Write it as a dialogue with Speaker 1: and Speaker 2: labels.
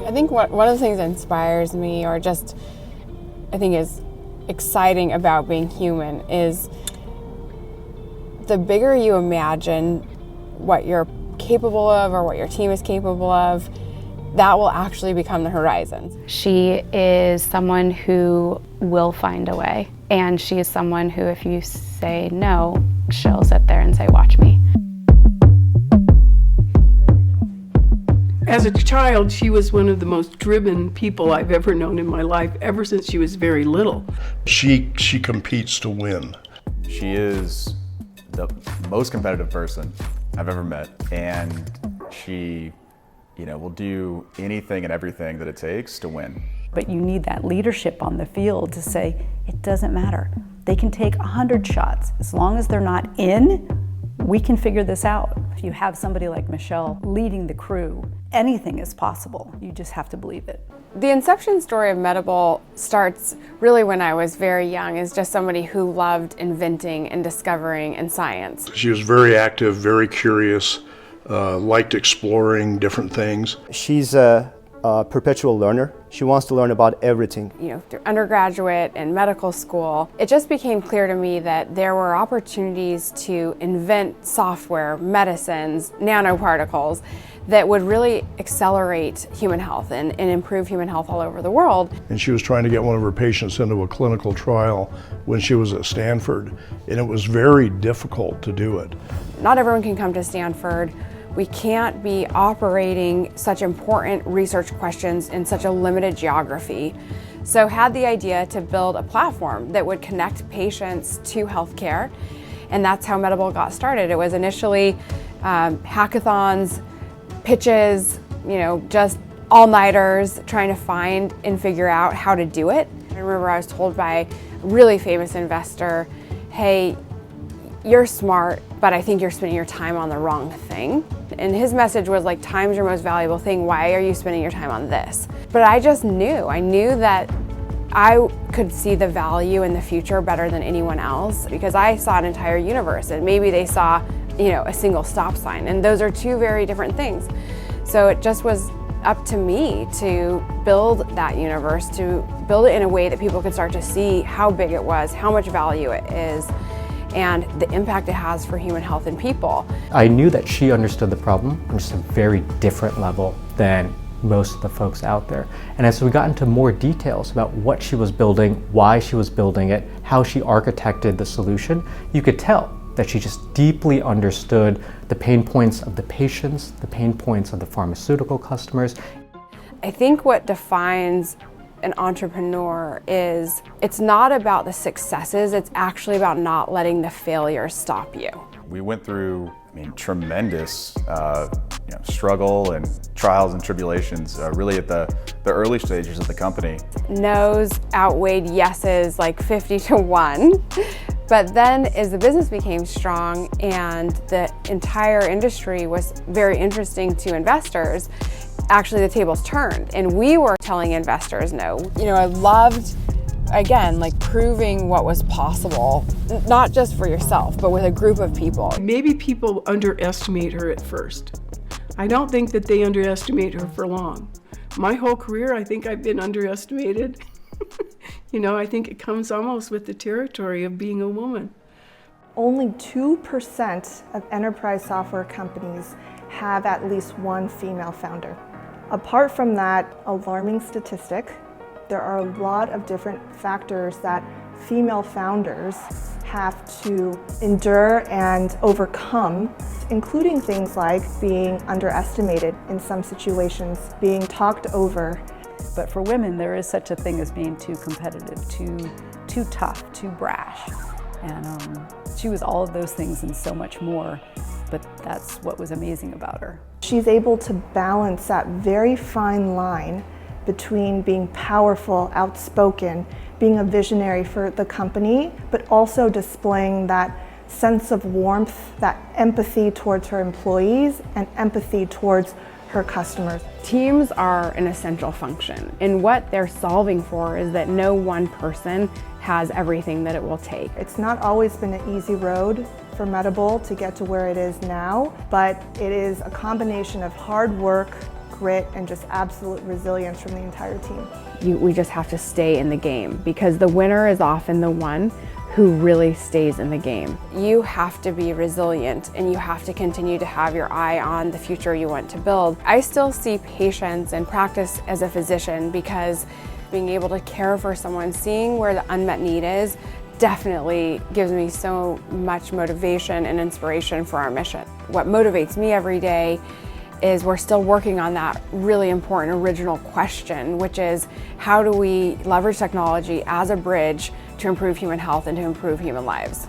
Speaker 1: I think one of the things that inspires me, or just I think is exciting about being human, is the bigger you imagine what you're capable of or what your team is capable of, that will actually become the horizons.
Speaker 2: She is someone who will find a way, and she is someone who, if you say no, she'll sit there and say, watch me.
Speaker 3: As a child, she was one of the most driven people I've ever known in my life, ever since she was very little.
Speaker 4: She competes to win.
Speaker 5: She is the most competitive person I've ever met, and she, will do anything and everything that it takes to win.
Speaker 6: But you need that leadership on the field to say, it doesn't matter. They can take 100 shots. As long as they're not in, we can figure this out. If you have somebody like Michelle leading the crew, anything is possible. You just have to believe it.
Speaker 1: The inception story of Medable starts really when I was very young, as just somebody who loved inventing and discovering in science.
Speaker 4: She was very active, very curious, liked exploring different things.
Speaker 7: She's a perpetual learner. She wants to learn about everything.
Speaker 1: Through undergraduate and medical school, it just became clear to me that there were opportunities to invent software, medicines, nanoparticles that would really accelerate human health and improve human health all over the world.
Speaker 4: And she was trying to get one of her patients into a clinical trial when she was at Stanford, and it was very difficult to do it.
Speaker 1: Not everyone can come to Stanford. We can't be operating such important research questions in such a limited geography. So had the idea to build a platform that would connect patients to healthcare, and that's how Medable got started. It was initially hackathons, pitches, just all-nighters trying to find and figure out how to do it. I remember I was told by a really famous investor, hey, you're smart, but I think you're spending your time on the wrong thing. And his message was like, time's your most valuable thing. Why are you spending your time on this? But I just knew. I knew that I could see the value in the future better than anyone else, because I saw an entire universe, and maybe they saw, a single stop sign. And those are two very different things. So it just was up to me to build that universe, to build it in a way that people could start to see how big it was, how much value it is, and the impact it has for human health and people.
Speaker 8: I knew that she understood the problem on just a very different level than most of the folks out there. And as we got into more details about what she was building, why she was building it, how she architected the solution, you could tell that she just deeply understood the pain points of the patients, the pain points of the pharmaceutical customers.
Speaker 1: I think what defines an entrepreneur is it's not about the successes, it's actually about not letting the failures stop you.
Speaker 5: We went through, tremendous struggle and trials and tribulations really at the early stages of the company.
Speaker 1: No's outweighed yeses like 50-1. But then as the business became strong and the entire industry was very interesting to investors, actually the tables turned and we were telling investors no. I loved, again, proving what was possible, not just for yourself, but with a group of people.
Speaker 3: Maybe people underestimate her at first. I don't think that they underestimate her for long. My whole career, I think I've been underestimated. I think it comes almost with the territory of being a woman.
Speaker 9: Only 2% of enterprise software companies have at least one female founder. Apart from that alarming statistic, there are a lot of different factors that female founders have to endure and overcome, including things like being underestimated in some situations, being talked over.
Speaker 6: But for women, there is such a thing as being too competitive, too tough, too brash. And she was all of those things and so much more, but that's what was amazing about her.
Speaker 9: She's able to balance that very fine line between being powerful, outspoken, being a visionary for the company, but also displaying that sense of warmth, that empathy towards her employees and empathy towards her customers.
Speaker 1: Teams are an essential function, and what they're solving for is that no one person has everything that it will take.
Speaker 9: It's not always been an easy road for Medable to get to where it is now, but it is a combination of hard work, grit and just absolute resilience from the entire team.
Speaker 1: We just have to stay in the game, because the winner is often the one who really stays in the game. You have to be resilient, and you have to continue to have your eye on the future you want to build. I still see patients and practice as a physician, because being able to care for someone, seeing where the unmet need is, definitely gives me so much motivation and inspiration for our mission. What motivates me every day is we're still working on that really important original question, which is how do we leverage technology as a bridge to improve human health and to improve human lives?